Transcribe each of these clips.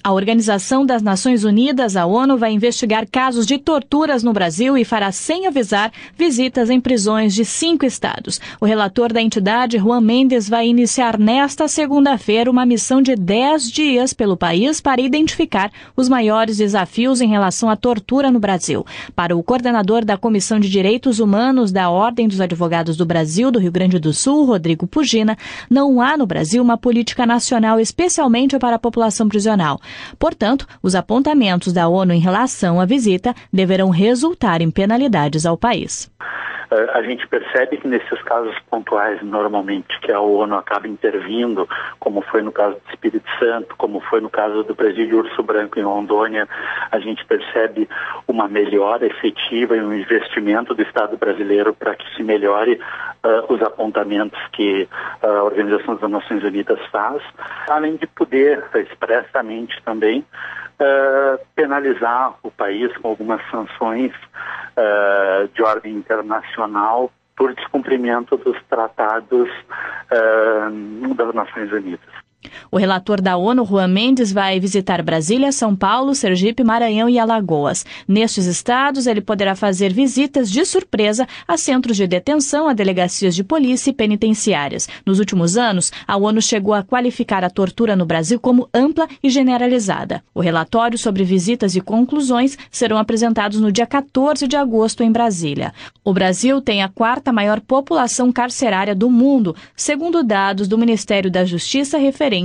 A Organização das Nações Unidas, a ONU, vai investigar casos de torturas no Brasil e fará, sem avisar, visitas em prisões de 5 estados. O relator da entidade, Juan Mendes, vai iniciar nesta segunda-feira uma missão de 10 dias pelo país para identificar os maiores desafios em relação à tortura no Brasil. Para o coordenador da Comissão de Direitos Humanos da Ordem dos Advogados do Brasil, do Rio Grande do Sul, Rodrigo Pugina, não há no Brasil uma política nacional especialmente para a população prisional. Portanto, os apontamentos da ONU em relação à visita deverão resultar em penalidades ao país. A gente percebe que nesses casos pontuais, normalmente, que a ONU acaba intervindo, como foi no caso do Espírito Santo, como foi no caso do presídio Urso Branco em Rondônia, a gente percebe uma melhora efetiva e um investimento do Estado brasileiro para que se melhore os apontamentos que a Organização das Nações Unidas faz, além de poder expressamente também penalizar o país com algumas sanções de ordem internacional por descumprimento dos tratados das Nações Unidas. O relator da ONU, Juan Mendes, vai visitar Brasília, São Paulo, Sergipe, Maranhão e Alagoas. Nestes estados, ele poderá fazer visitas de surpresa a centros de detenção, a delegacias de polícia e penitenciárias. Nos últimos anos, a ONU chegou a qualificar a tortura no Brasil como ampla e generalizada. O relatório sobre visitas e conclusões serão apresentados no dia 14 de agosto em Brasília. O Brasil tem a 4ª maior população carcerária do mundo, segundo dados do Ministério da Justiça referentes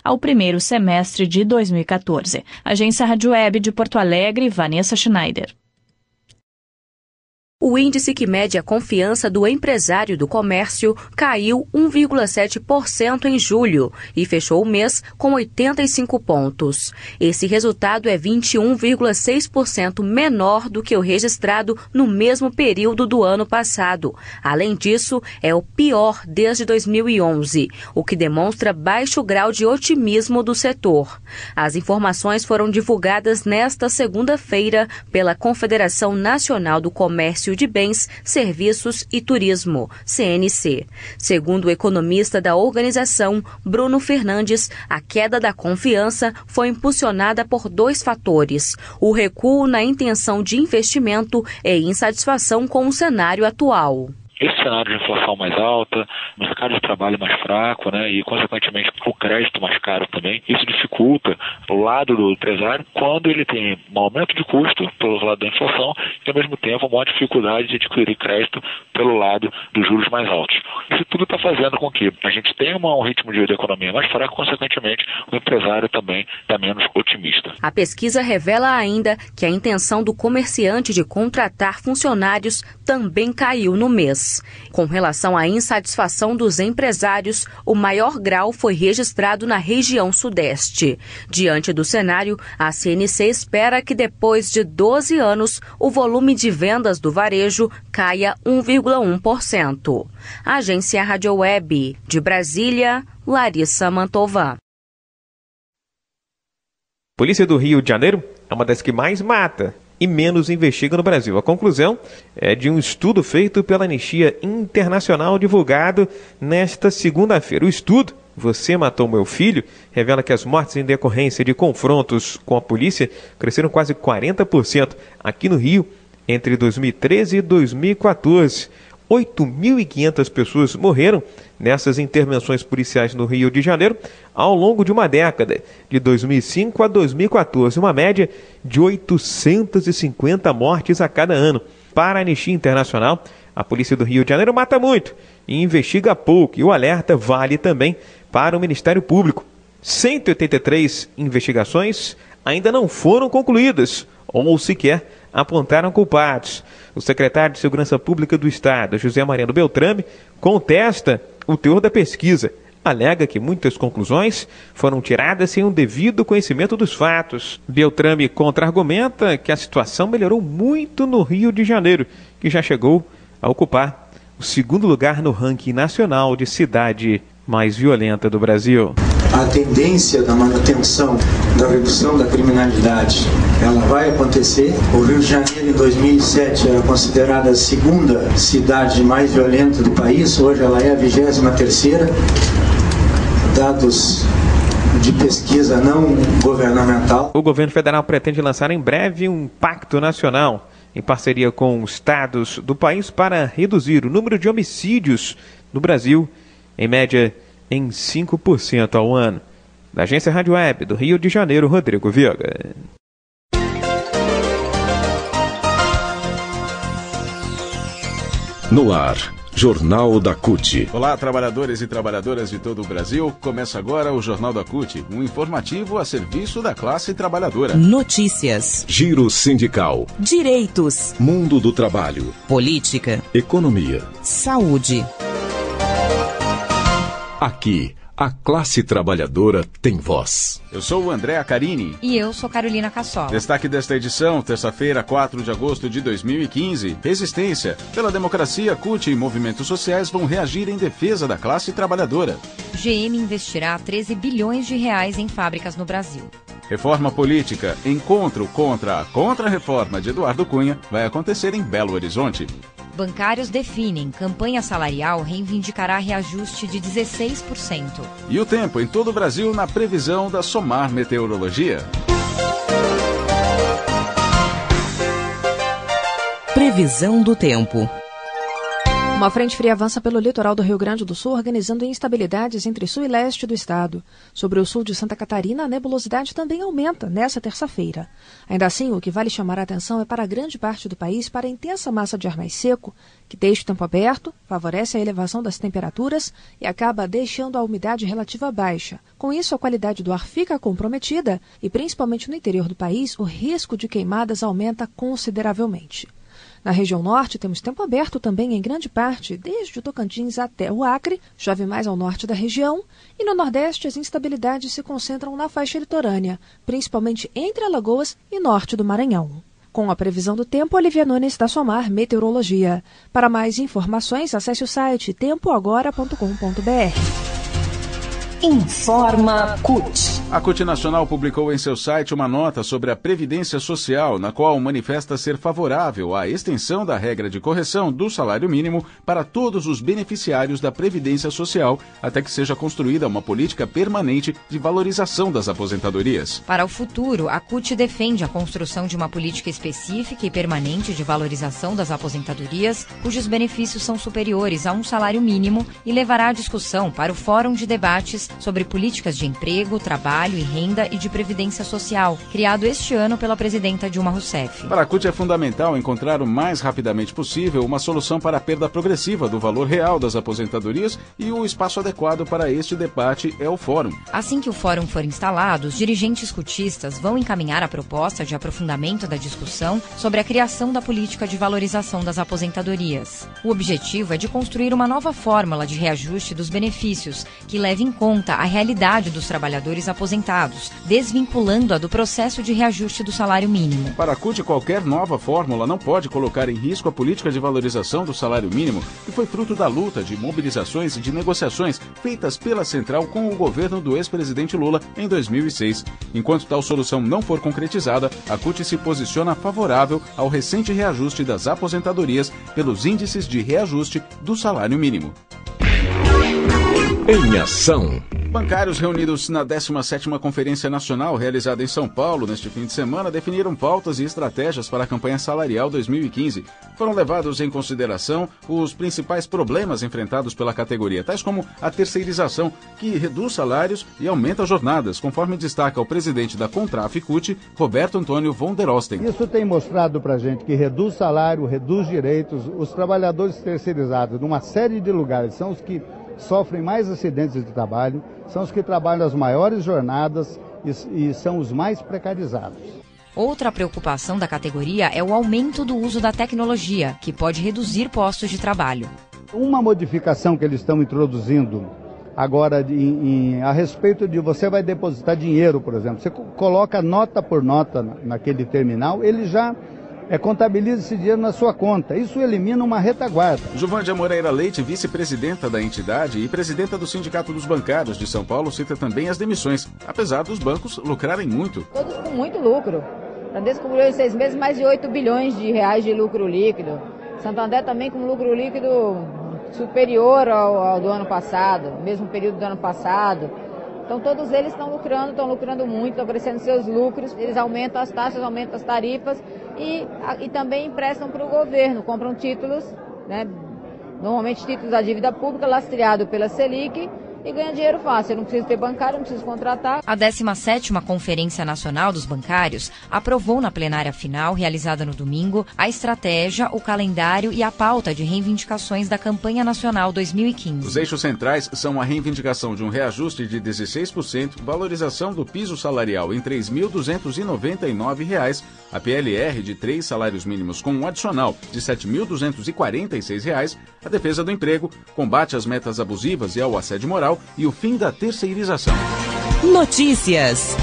ao primeiro semestre de 2014. Agência Rádio Web de Porto Alegre, Vanessa Schneider. O índice que mede a confiança do empresário do comércio caiu 1,7% em julho e fechou o mês com 85 pontos. Esse resultado é 21,6% menor do que o registrado no mesmo período do ano passado. Além disso, é o pior desde 2011, o que demonstra baixo grau de otimismo do setor. As informações foram divulgadas nesta segunda-feira pela Confederação Nacional do Comércio de Bens, Serviços e Turismo, CNC. Segundo o economista da organização, Bruno Fernandes, a queda da confiança foi impulsionada por 2 fatores: o recuo na intenção de investimento e insatisfação com o cenário atual. Esse cenário de inflação mais alta, mercado de trabalho mais fraco, e, consequentemente, o crédito mais caro também, isso dificulta o lado do empresário quando ele tem um aumento de custo pelo lado da inflação e, ao mesmo tempo, uma dificuldade de adquirir crédito pelo lado dos juros mais altos. Isso tudo está fazendo com que a gente tenha um ritmo de economia mais fraco, consequentemente, o empresário também está menos otimista. A pesquisa revela ainda que a intenção do comerciante de contratar funcionários também caiu no mês. Com relação à insatisfação dos empresários, o maior grau foi registrado na região sudeste. Diante do cenário, a CNC espera que depois de 12 anos, o volume de vendas do varejo caia 1,1%. Agência Rádio Web, de Brasília, Larissa Mantova. Polícia do Rio de Janeiro é uma das que mais mata e menos investiga no Brasil. A conclusão é de um estudo feito pela Anistia Internacional divulgado nesta segunda-feira. O estudo, Você Matou Meu Filho, revela que as mortes em decorrência de confrontos com a polícia cresceram quase 40% aqui no Rio entre 2013 e 2014. 8.500 pessoas morreram nessas intervenções policiais no Rio de Janeiro ao longo de uma década, de 2005 a 2014, uma média de 850 mortes a cada ano. Para a Anistia Internacional, a Polícia do Rio de Janeiro mata muito e investiga pouco, e o alerta vale também para o Ministério Público. 183 investigações ainda não foram concluídas ou sequer apontaram culpados. O secretário de Segurança Pública do Estado, José Mariano Beltrame, contesta o teor da pesquisa. Alega que muitas conclusões foram tiradas sem um devido conhecimento dos fatos. Beltrame contra-argumenta que a situação melhorou muito no Rio de Janeiro, que já chegou a ocupar o 2º lugar no ranking nacional de cidade mais violenta do Brasil. A tendência da manutenção da redução da criminalidade, ela vai acontecer. O Rio de Janeiro, em 2007, era considerada a 2ª cidade mais violenta do país. Hoje ela é a 23ª. Dados de pesquisa não governamental. O governo federal pretende lançar em breve um pacto nacional em parceria com estados do país para reduzir o número de homicídios no Brasil, em média em 5% ao ano. Da Agência Rádio Web do Rio de Janeiro, Rodrigo Viega. No ar, Jornal da CUT. Olá, trabalhadores e trabalhadoras de todo o Brasil. Começa agora o Jornal da CUT, um informativo a serviço da classe trabalhadora. Notícias. Giro sindical. Direitos. Mundo do trabalho. Política. Economia. Saúde. Aqui, a classe trabalhadora tem voz. Eu sou o André Acarini. E eu sou Carolina Cassola. Destaque desta edição, terça-feira, 4 de agosto de 2015. Resistência. Pela democracia, CUT e movimentos sociais vão reagir em defesa da classe trabalhadora. GM investirá 13 bilhões de reais em fábricas no Brasil. Reforma política. Encontro contra a contra-reforma de Eduardo Cunha vai acontecer em Belo Horizonte. Bancários definem, campanha salarial reivindicará reajuste de 16%. E o tempo em todo o Brasil na previsão da SOMAR Meteorologia. Previsão do tempo. Uma frente fria avança pelo litoral do Rio Grande do Sul, organizando instabilidades entre sul e leste do estado. Sobre o sul de Santa Catarina, a nebulosidade também aumenta nesta terça-feira. Ainda assim, o que vale chamar a atenção é para grande parte do país para a intensa massa de ar mais seco, que deixa o tempo aberto, favorece a elevação das temperaturas e acaba deixando a umidade relativa baixa. Com isso, a qualidade do ar fica comprometida e, principalmente no interior do país, o risco de queimadas aumenta consideravelmente. Na região norte, temos tempo aberto também em grande parte, desde o Tocantins até o Acre, chove mais ao norte da região, e no nordeste as instabilidades se concentram na faixa litorânea, principalmente entre Alagoas e norte do Maranhão. Com a previsão do tempo, Olivia Nunes da SOMAR Meteorologia. Para mais informações, acesse o site tempoagora.com.br. Informa CUT. A CUT Nacional publicou em seu site uma nota sobre a Previdência Social, na qual manifesta ser favorável à extensão da regra de correção do salário mínimo para todos os beneficiários da Previdência Social, até que seja construída uma política permanente de valorização das aposentadorias. Para o futuro, a CUT defende a construção de uma política específica e permanente de valorização das aposentadorias, cujos benefícios são superiores a um salário mínimo, e levará a discussão para o Fórum de Debates sobre Políticas de Emprego, Trabalho e Renda e de Previdência Social, criado este ano pela presidenta Dilma Rousseff. Para a CUT é fundamental encontrar o mais rapidamente possível uma solução para a perda progressiva do valor real das aposentadorias, e o espaço adequado para este debate é o Fórum. Assim que o Fórum for instalado, os dirigentes cutistas vão encaminhar a proposta de aprofundamento da discussão sobre a criação da política de valorização das aposentadorias. O objetivo é de construir uma nova fórmula de reajuste dos benefícios que leve em conta a realidade dos trabalhadores aposentados, desvinculando-a do processo de reajuste do salário mínimo. Para a CUT, qualquer nova fórmula não pode colocar em risco a política de valorização do salário mínimo, que foi fruto da luta, de mobilizações e de negociações feitas pela Central com o governo do ex-presidente Lula em 2006. Enquanto tal solução não for concretizada, a CUT se posiciona favorável ao recente reajuste das aposentadorias pelos índices de reajuste do salário mínimo. Em ação. Bancários reunidos na 17ª Conferência Nacional, realizada em São Paulo neste fim de semana, definiram pautas e estratégias para a campanha salarial 2015. Foram levados em consideração os principais problemas enfrentados pela categoria, tais como a terceirização, que reduz salários e aumenta jornadas, conforme destaca o presidente da Contraf-CUT, Roberto Antônio von der Osten. Isso tem mostrado para a gente que reduz salário, reduz direitos. Os trabalhadores terceirizados, numa série de lugares, são os que sofrem mais acidentes de trabalho, são os que trabalham as maiores jornadas e são os mais precarizados. Outra preocupação da categoria é o aumento do uso da tecnologia, que pode reduzir postos de trabalho. Uma modificação que eles estão introduzindo agora a respeito de você vai depositar dinheiro, por exemplo, você coloca nota por nota naquele terminal, ele já contabiliza esse dinheiro na sua conta. Isso elimina uma retaguarda. Juvândia Moreira Leite, vice-presidenta da entidade e presidenta do Sindicato dos Bancários de São Paulo, cita também as demissões, apesar dos bancos lucrarem muito. Todos com muito lucro. Bradesco cobriu em 6 meses mais de 8 bilhões de reais de lucro líquido. Santander também com lucro líquido superior ao do ano passado, mesmo período do ano passado. Então todos eles estão lucrando muito, estão crescendo seus lucros, eles aumentam as taxas, aumentam as tarifas e também emprestam para o governo, compram títulos, né, normalmente títulos da dívida pública lastreado pela Selic, e ganha dinheiro fácil. Eu não preciso ter bancário, não preciso contratar. A 17ª Conferência Nacional dos Bancários aprovou na plenária final, realizada no domingo, a estratégia, o calendário e a pauta de reivindicações da Campanha Nacional 2015. Os eixos centrais são a reivindicação de um reajuste de 16%, valorização do piso salarial em R$ 3.299, a PLR de 3 salários mínimos com um adicional de R$ 7.246, a defesa do emprego, combate às metas abusivas e ao assédio moral e o fim da terceirização. Notícias.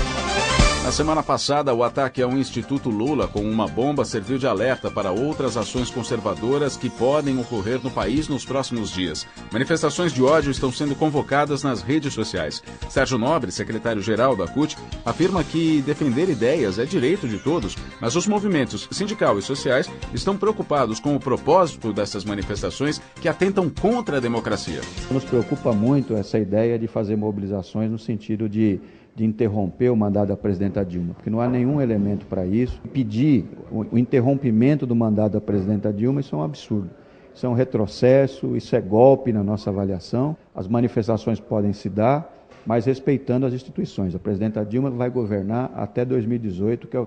Na semana passada, o ataque ao Instituto Lula com uma bomba serviu de alerta para outras ações conservadoras que podem ocorrer no país nos próximos dias. Manifestações de ódio estão sendo convocadas nas redes sociais. Sérgio Nobre, secretário-geral da CUT, afirma que defender ideias é direito de todos, mas os movimentos sindical e sociais estão preocupados com o propósito dessas manifestações que atentam contra a democracia. Nos preocupa muito essa ideia de fazer mobilizações no sentido de interromper o mandato da presidenta Dilma, porque não há nenhum elemento para isso. Pedir o interrompimento do mandato da presidenta Dilma, isso é um absurdo. Isso é um retrocesso, isso é golpe na nossa avaliação. As manifestações podem se dar, mas respeitando as instituições. A presidenta Dilma vai governar até 2018, que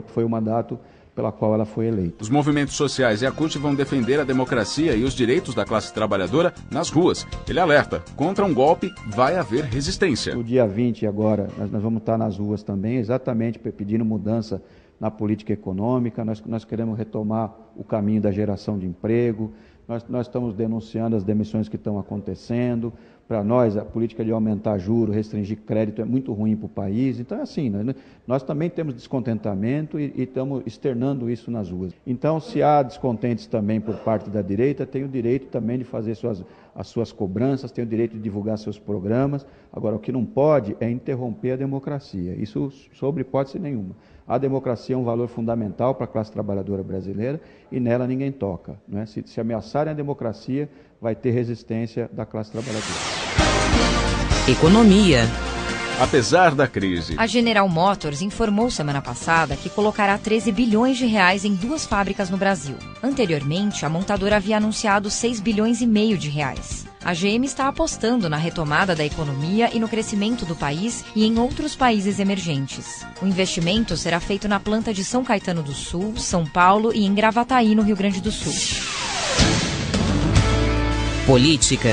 foi o mandato pela qual ela foi eleita. Os movimentos sociais e a CUT vão defender a democracia e os direitos da classe trabalhadora nas ruas. Ele alerta, contra um golpe vai haver resistência. No dia 20 agora, nós vamos estar nas ruas também, exatamente pedindo mudança na política econômica. Nós queremos retomar o caminho da geração de emprego. Nós estamos denunciando as demissões que estão acontecendo. Para nós, a política de aumentar juros, restringir crédito é muito ruim para o país. Então, é assim, nós também temos descontentamento e estamos externando isso nas ruas. Então, se há descontentes também por parte da direita, tem o direito também de fazer as suas cobranças, tem o direito de divulgar seus programas. Agora, o que não pode é interromper a democracia. Isso sobre hipótese nenhuma. A democracia é um valor fundamental para a classe trabalhadora brasileira e nela ninguém toca, não é? Se ameaçarem a democracia, vai ter resistência da classe trabalhadora. Economia. Apesar da crise, a General Motors informou semana passada que colocará 13 bilhões de reais em 2 fábricas no Brasil. Anteriormente, a montadora havia anunciado 6 bilhões e meio de reais. A GM está apostando na retomada da economia e no crescimento do país e em outros países emergentes. O investimento será feito na planta de São Caetano do Sul, São Paulo e em Gravataí, no Rio Grande do Sul. Política.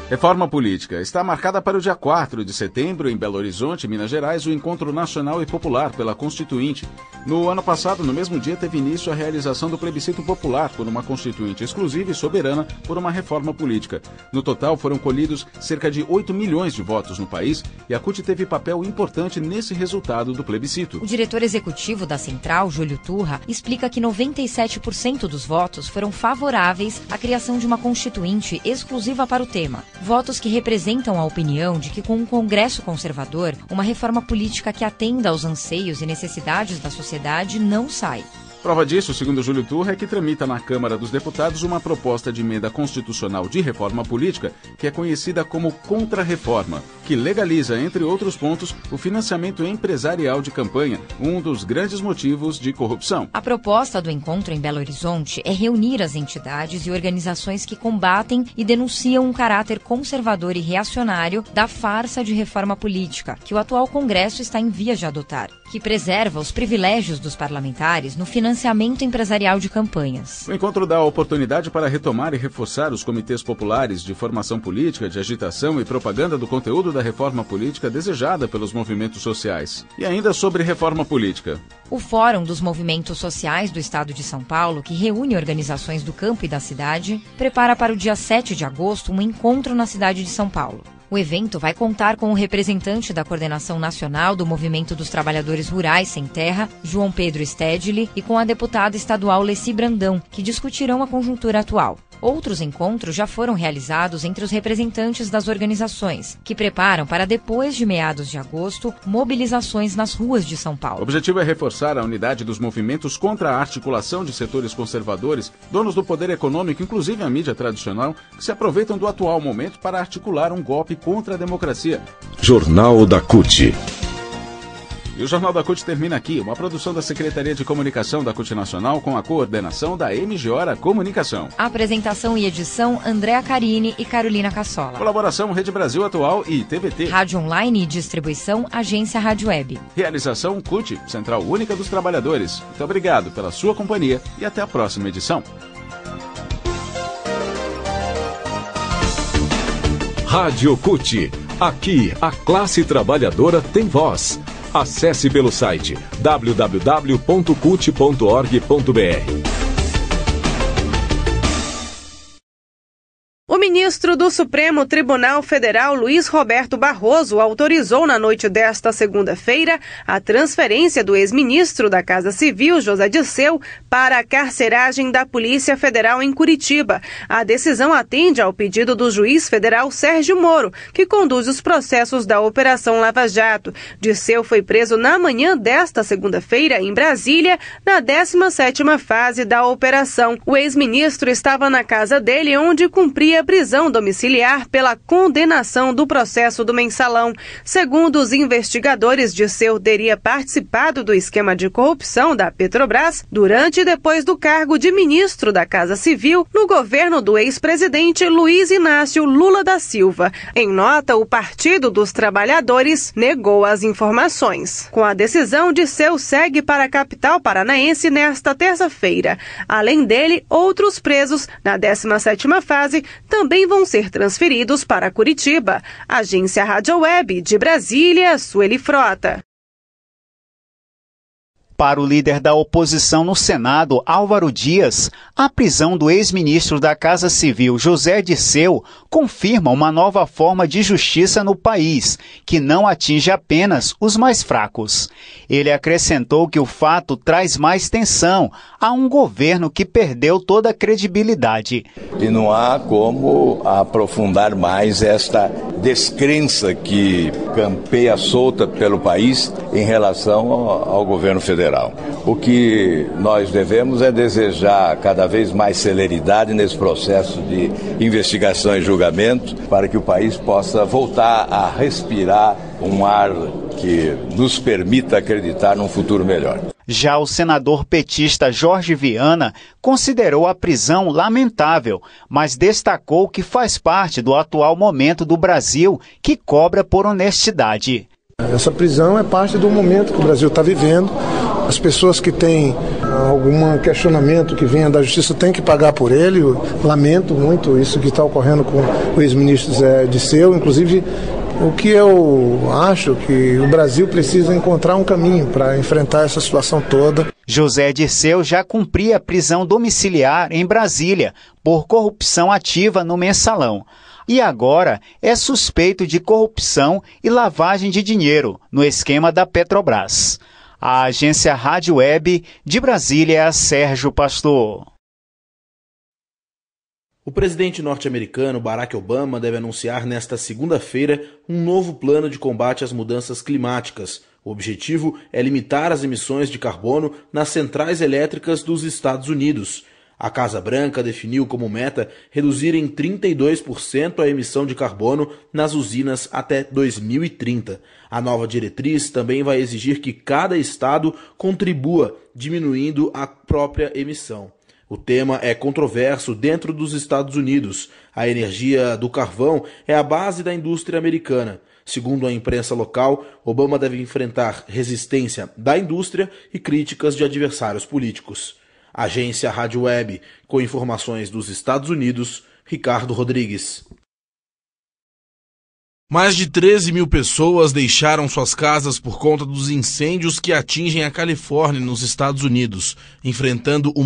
Reforma política. Está marcada para o dia 4 de setembro, em Belo Horizonte, Minas Gerais, o Encontro Nacional e Popular pela Constituinte. No ano passado, no mesmo dia, teve início a realização do plebiscito popular por uma Constituinte exclusiva e soberana por uma reforma política. No total, foram colhidos cerca de 8 milhões de votos no país e a CUT teve papel importante nesse resultado do plebiscito. O diretor executivo da Central, Júlio Turra, explica que 97% dos votos foram favoráveis à criação de uma Constituinte exclusiva para o tema. Votos que representam a opinião de que com um Congresso conservador, uma reforma política que atenda aos anseios e necessidades da sociedade não sai. Prova disso, segundo Júlio Turra, é que tramita na Câmara dos Deputados uma proposta de emenda constitucional de reforma política, que é conhecida como Contra-Reforma, que legaliza, entre outros pontos, o financiamento empresarial de campanha, um dos grandes motivos de corrupção. A proposta do encontro em Belo Horizonte é reunir as entidades e organizações que combatem e denunciam um caráter conservador e reacionário da farsa de reforma política, que o atual Congresso está em vias de adotar, que preserva os privilégios dos parlamentares no financiamento empresarial de campanhas. O encontro dá a oportunidade para retomar e reforçar os comitês populares de formação política, de agitação e propaganda do conteúdo da reforma política desejada pelos movimentos sociais. E ainda sobre reforma política. O Fórum dos Movimentos Sociais do Estado de São Paulo, que reúne organizações do campo e da cidade, prepara para o dia 7 de agosto um encontro na cidade de São Paulo. O evento vai contar com o representante da Coordenação Nacional do Movimento dos Trabalhadores Rurais Sem Terra, João Pedro Stedley, e com a deputada estadual Leci Brandão, que discutirão a conjuntura atual. Outros encontros já foram realizados entre os representantes das organizações, que preparam para depois de meados de agosto, mobilizações nas ruas de São Paulo. O objetivo é reforçar a unidade dos movimentos contra a articulação de setores conservadores, donos do poder econômico, inclusive a mídia tradicional, que se aproveitam do atual momento para articular um golpe contra a democracia. Jornal da CUT. E o Jornal da CUT termina aqui, uma produção da Secretaria de Comunicação da CUT Nacional com a coordenação da MGORA Comunicação. Apresentação e edição, Andréa Carini e Carolina Cassola. Colaboração, Rede Brasil Atual e TVT. Rádio online e distribuição, Agência Rádio Web. Realização CUT, Central Única dos Trabalhadores. Muito obrigado pela sua companhia e até a próxima edição. Rádio CUT. Aqui, a classe trabalhadora tem voz. Acesse pelo site www.cut.org.br. O ministro do Supremo Tribunal Federal, Luiz Roberto Barroso, autorizou na noite desta segunda-feira a transferência do ex-ministro da Casa Civil, José Dirceu, para a carceragem da Polícia Federal em Curitiba. A decisão atende ao pedido do juiz federal Sérgio Moro, que conduz os processos da Operação Lava Jato. Dirceu foi preso na manhã desta segunda-feira em Brasília, na 17ª fase da operação. O ex-ministro estava na casa dele, onde cumpria prisão domiciliar pela condenação do processo do Mensalão. Segundo os investigadores, Dirceu teria participado do esquema de corrupção da Petrobras durante e depois do cargo de ministro da Casa Civil no governo do ex-presidente Luiz Inácio Lula da Silva. Em nota, o Partido dos Trabalhadores negou as informações. Com a decisão, Dirceu segue para a capital paranaense nesta terça-feira. Além dele, outros presos na 17ª fase também vão ser transferidos para Curitiba. Agência Rádio Web de Brasília, Sueli Frota. Para o líder da oposição no Senado, Álvaro Dias, a prisão do ex-ministro da Casa Civil, José Dirceu, confirma uma nova forma de justiça no país, que não atinge apenas os mais fracos. Ele acrescentou que o fato traz mais tensão a um governo que perdeu toda a credibilidade. E não há como aprofundar mais esta descrença que campeia solta pelo país em relação ao governo federal. O que nós devemos é desejar cada vez mais celeridade nesse processo de investigação e julgamento para que o país possa voltar a respirar um ar que nos permita acreditar num futuro melhor. Já o senador petista Jorge Viana considerou a prisão lamentável, mas destacou que faz parte do atual momento do Brasil, que cobra por honestidade. Essa prisão é parte do momento que o Brasil está vivendo. As pessoas que têm algum questionamento que venha da justiça têm que pagar por ele. Eu lamento muito isso que está ocorrendo com o ex-ministro José Dirceu. Inclusive, o que eu acho que o Brasil precisa encontrar um caminho para enfrentar essa situação toda. José Dirceu já cumpria prisão domiciliar em Brasília por corrupção ativa no Mensalão. E agora é suspeito de corrupção e lavagem de dinheiro no esquema da Petrobras. A agência Rádio Web de Brasília é Sérgio Pastor. O presidente norte-americano Barack Obama deve anunciar nesta segunda-feira um novo plano de combate às mudanças climáticas. O objetivo é limitar as emissões de carbono nas centrais elétricas dos Estados Unidos. A Casa Branca definiu como meta reduzir em 32% a emissão de carbono nas usinas até 2030. A nova diretriz também vai exigir que cada estado contribua, diminuindo a própria emissão. O tema é controverso dentro dos Estados Unidos. A energia do carvão é a base da indústria americana. Segundo a imprensa local, Obama deve enfrentar resistência da indústria e críticas de adversários políticos. Agência Rádio Web, com informações dos Estados Unidos, Ricardo Rodrigues. Mais de 13 mil pessoas deixaram suas casas por conta dos incêndios que atingem a Califórnia, nos Estados Unidos, enfrentando o